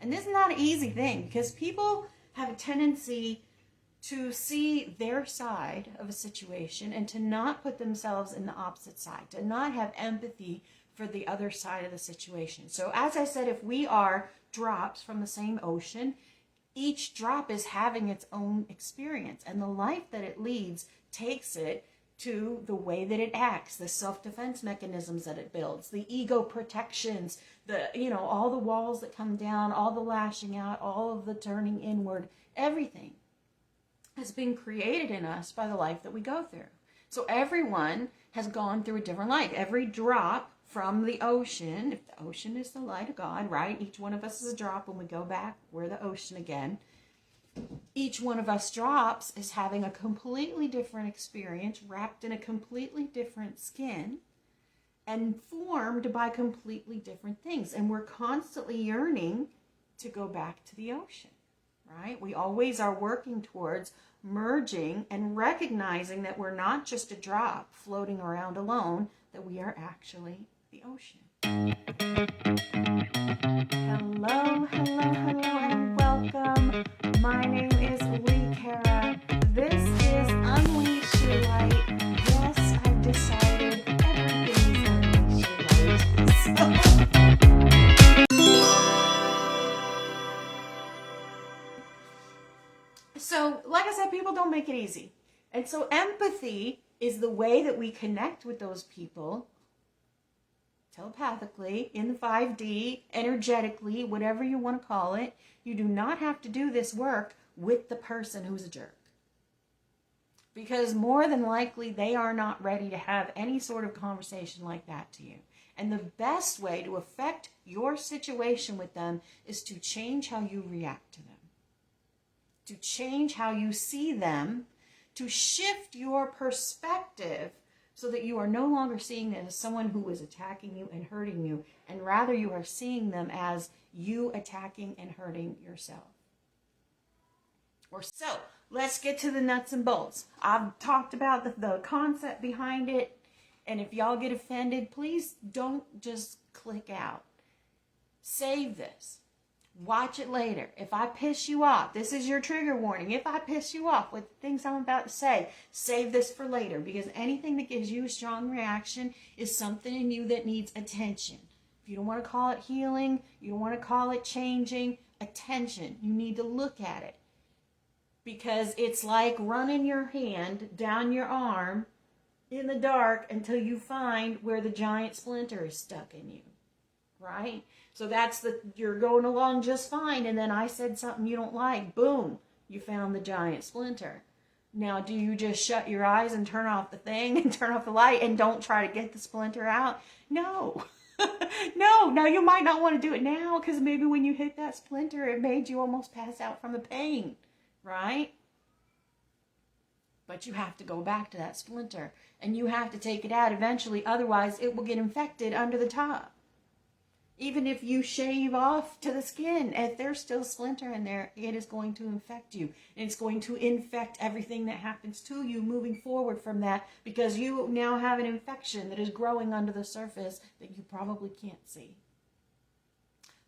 And this is not an easy thing, because people have a tendency to see their side of a situation and to not put themselves in the opposite side, to not have empathy for the other side of the situation. So as I said, if we are drops from the same ocean, each drop is having its own experience, and the life that it leads takes it to the way that it acts, the self-defense mechanisms that it builds, the ego protections, all the walls that come down, all the lashing out, all of the turning inward, everything has been created in us by the life that we go through. So everyone has gone through a different life. Every drop from the ocean, if the ocean is the light of God, right? Each one of us is a drop. When we go back, we're the ocean again. Each one of us drops is having a completely different experience, wrapped in a completely different skin, and formed by completely different things. And we're constantly yearning to go back to the ocean, right? We always are working towards merging and recognizing that we're not just a drop floating around alone, that we are actually the ocean. Hello, and welcome. My name is Lee Kara. This is Unleash Your Light. Yes, I've decided everything is Unleash Your Light. So, like I said, people don't make it easy. And so empathy is the way that we connect with those people telepathically, in the 5D, energetically, whatever you want to call it. You do not have to do this work with the person who's a jerk, because more than likely they are not ready to have any sort of conversation like that to you. And the best way to affect your situation with them is to change how you react to them, to change how you see them, to shift your perspective, so that you are no longer seeing them as someone who is attacking you and hurting you, and rather you are seeing them as you attacking and hurting yourself. So, let's get to the nuts and bolts. I've talked about the concept behind it, and if y'all get offended, please don't just click out. Save this. Watch it later. If I piss you off, this is your trigger warning. If I piss you off with things I'm about to say, save this for later, because anything that gives you a strong reaction is something in you that needs attention. If you don't want to call it healing, you don't want to call it changing, attention. You need to look at it, because it's like running your hand down your arm in the dark until you find where the giant splinter is stuck in you, right? So you're going along just fine, and then I said something you don't like, boom, you found the giant splinter. Now, do you just shut your eyes and turn off the thing and turn off the light and don't try to get the splinter out? No. No, now you might not want to do it now, because maybe when you hit that splinter, it made you almost pass out from the pain, right? But you have to go back to that splinter, and you have to take it out eventually, otherwise it will get infected under the top. Even if you shave off to the skin, if there's still splinter in there, it is going to infect you. And it's going to infect everything that happens to you moving forward from that, because you now have an infection that is growing under the surface that you probably can't see.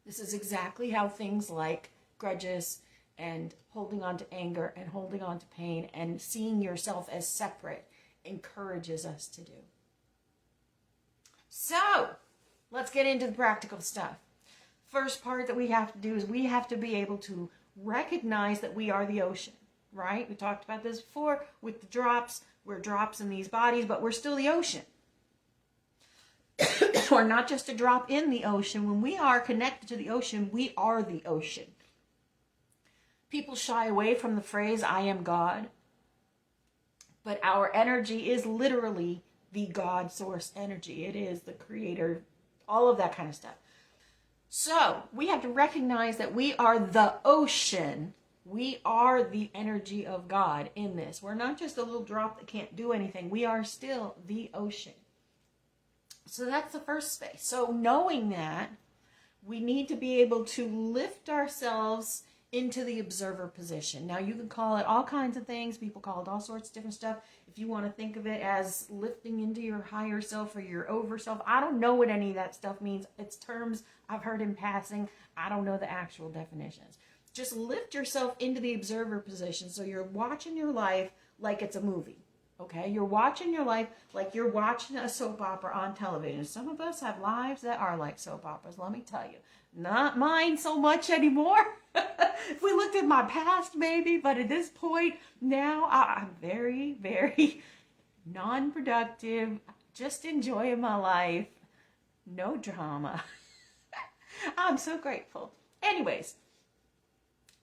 This is exactly how things like grudges and holding on to anger and holding on to pain and seeing yourself as separate encourages us to do. So, let's get into the practical stuff. First part that we have to do is we have to be able to recognize that we are the ocean, right? We talked about this before with the drops. We're drops in these bodies, but we're still the ocean. We're not just a drop in the ocean. When we are connected to the ocean, we are the ocean. People shy away from the phrase, I am God. But our energy is literally the God source energy. It is the creator, all of that kind of stuff. So we have to recognize that we are the ocean. We are the energy of God in this. We're not just a little drop that can't do anything. We are still the ocean. So that's the first space. So knowing that, we need to be able to lift ourselves into the observer position. Now, you can call it all kinds of things. People call it all sorts of different stuff. If you want to think of it as lifting into your higher self or your over self, I don't know what any of that stuff means. It's terms I've heard in passing. I don't know the actual definitions. Just lift yourself into the observer position so you're watching your life like it's a movie. Okay, you're watching your life like you're watching a soap opera on television. Some of us have lives that are like soap operas, let me tell you. Not mine so much anymore. If we looked at my past, maybe, but at this point now, I'm very, very non-productive, just enjoying my life. No drama. I'm so grateful. Anyways,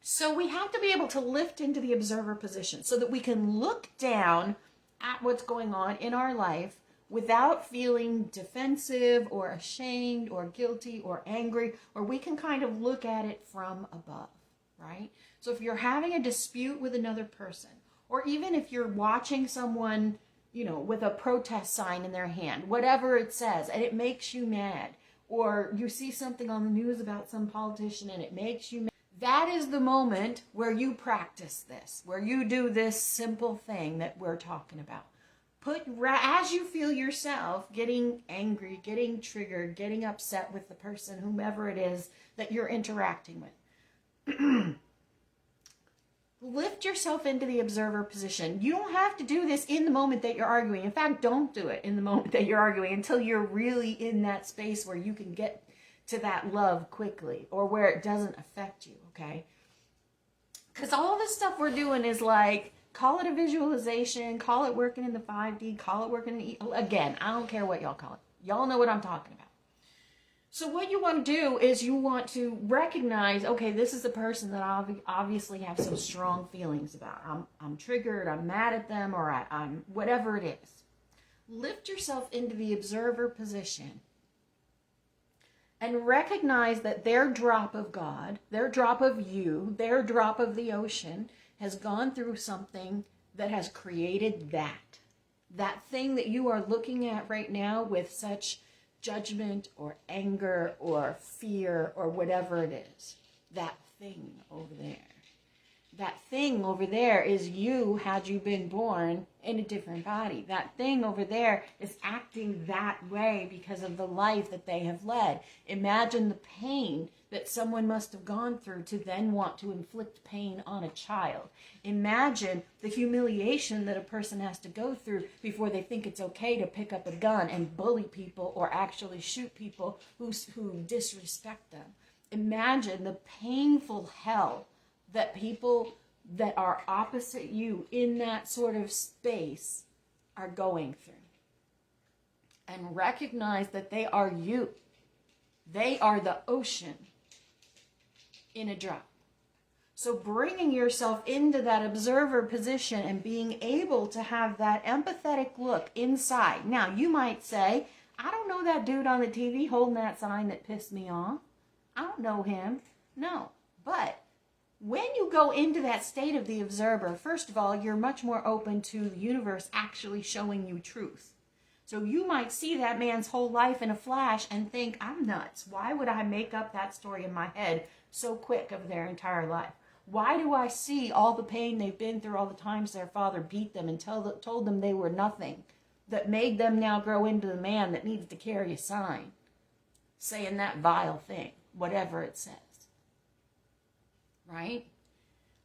so we have to be able to lift into the observer position so that we can look down at what's going on in our life without feeling defensive or ashamed or guilty or angry, or we can kind of look at it from above, right? So if you're having a dispute with another person, or even if you're watching someone, with a protest sign in their hand, whatever it says, and it makes you mad, or you see something on the news about some politician and it makes you mad, that is the moment where you practice this, where you do this simple thing that we're talking about. As you feel yourself getting angry, getting triggered, getting upset with the person, whomever it is that you're interacting with, lift yourself into the observer position. You don't have to do this in the moment that you're arguing. In fact, don't do it in the moment that you're arguing until you're really in that space where you can get to that love quickly, or where it doesn't affect you, okay? Because all this stuff we're doing is like, call it a visualization, call it working in the 5D, call it working in the, again, I don't care what y'all call it. Y'all know what I'm talking about. So what you want to do is you want to recognize, okay, this is a person that I obviously have some strong feelings about. I'm triggered, I'm mad at them, or I'm whatever it is. Lift yourself into the observer position and recognize that their drop of God, their drop of you, their drop of the ocean has gone through something that has created that thing that you are looking at right now with such judgment or anger or fear or whatever it is. That thing over there. That thing over there is you had you been born in a different body. That thing over there is acting that way because of the life that they have led. Imagine the pain that someone must have gone through to then want to inflict pain on a child. Imagine the humiliation that a person has to go through before they think it's okay to pick up a gun and bully people or actually shoot people who disrespect them. Imagine the painful hell that people that are opposite you in that sort of space are going through. And recognize that they are you. They are the ocean in a drop. So bringing yourself into that observer position and being able to have that empathetic look inside. Now, you might say, I don't know that dude on the TV holding that sign that pissed me off. I don't know him. No, but when you go into that state of the observer, first of all, you're much more open to the universe actually showing you truth. So you might see that man's whole life in a flash and think, I'm nuts. Why would I make up that story in my head so quick of their entire life? Why do I see all the pain they've been through, all the times their father beat them and told them they were nothing, that made them now grow into the man that needs to carry a sign saying that vile thing, whatever it says? Right?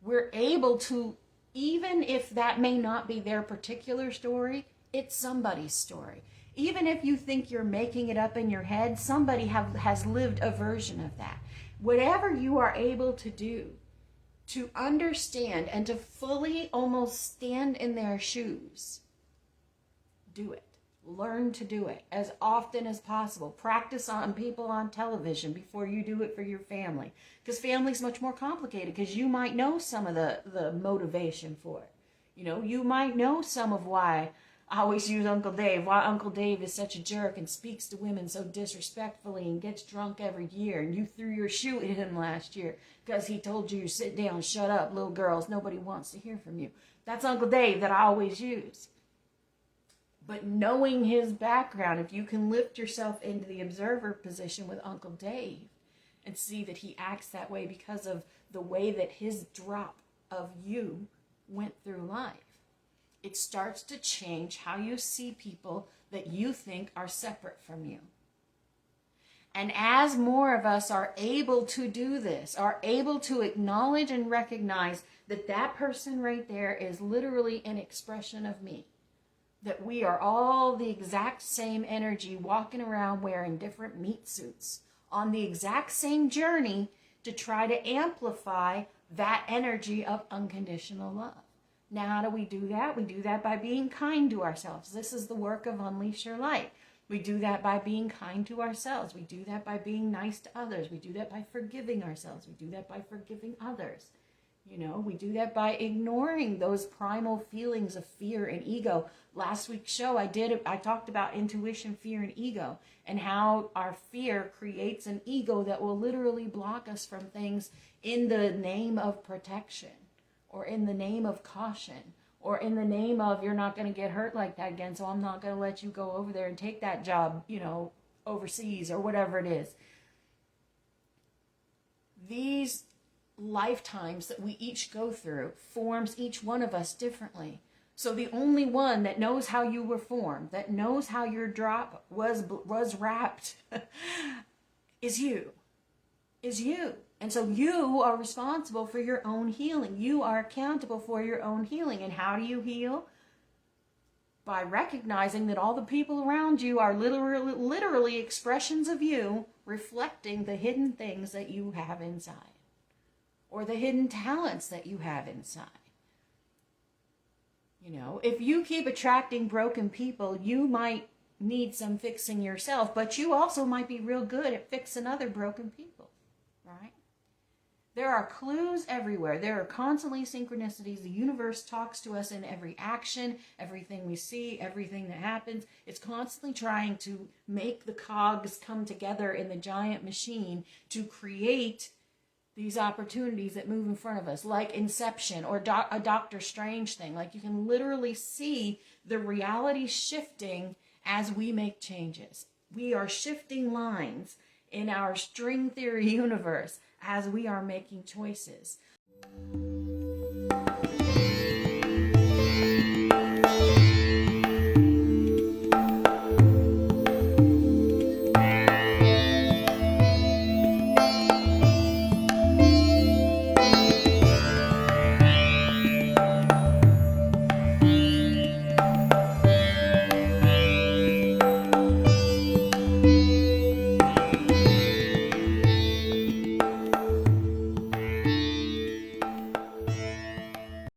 We're able to, even if that may not be their particular story, it's somebody's story. Even if you think you're making it up in your head, somebody has lived a version of that. Whatever you are able to do to understand and to fully almost stand in their shoes, do it. Learn to do it as often as possible. Practice on people on television before you do it for your family. Because family's much more complicated because you might know some of the motivation for it. You might know some of why I always use Uncle Dave, why Uncle Dave is such a jerk and speaks to women so disrespectfully and gets drunk every year. And you threw your shoe at him last year because he told you, sit down, shut up, little girls, nobody wants to hear from you. That's Uncle Dave that I always use. But knowing his background, if you can lift yourself into the observer position with Uncle Dave and see that he acts that way because of the way that his drop of you went through life. It starts to change how you see people that you think are separate from you. And as more of us are able to do this, are able to acknowledge and recognize that that person right there is literally an expression of me, that we are all the exact same energy walking around wearing different meat suits on the exact same journey to try to amplify that energy of unconditional love. Now, how do we do that? We do that by being kind to ourselves. This is the work of Unleash Your Light. We do that by being kind to ourselves. We do that by being nice to others. We do that by forgiving ourselves. We do that by forgiving others. You know, we do that by ignoring those primal feelings of fear and ego. Last week's show, I talked about intuition, fear, and ego, and how our fear creates an ego that will literally block us from things in the name of protection, or in the name of caution, or in the name of, you're not going to get hurt like that again, so I'm not going to let you go over there and take that job, you know, overseas, or whatever it is. These lifetimes that we each go through forms each one of us differently. So the only one that knows how you were formed, that knows how your drop was wrapped, is you. And so you are responsible for your own healing. You are accountable for your own healing. And how do you heal? By recognizing that all the people around you are literally expressions of you, reflecting the hidden things that you have inside, or the hidden talents that you have inside. You know, if you keep attracting broken people, you might need some fixing yourself, but you also might be real good at fixing other broken people, right? There are clues everywhere. There are constantly synchronicities. The universe talks to us in every action, everything we see, everything that happens. It's constantly trying to make the cogs come together in the giant machine to create these opportunities that move in front of us, like Inception or a Doctor Strange thing. Like, you can literally see the reality shifting as we make changes. We are shifting lines in our string theory universe as we are making choices.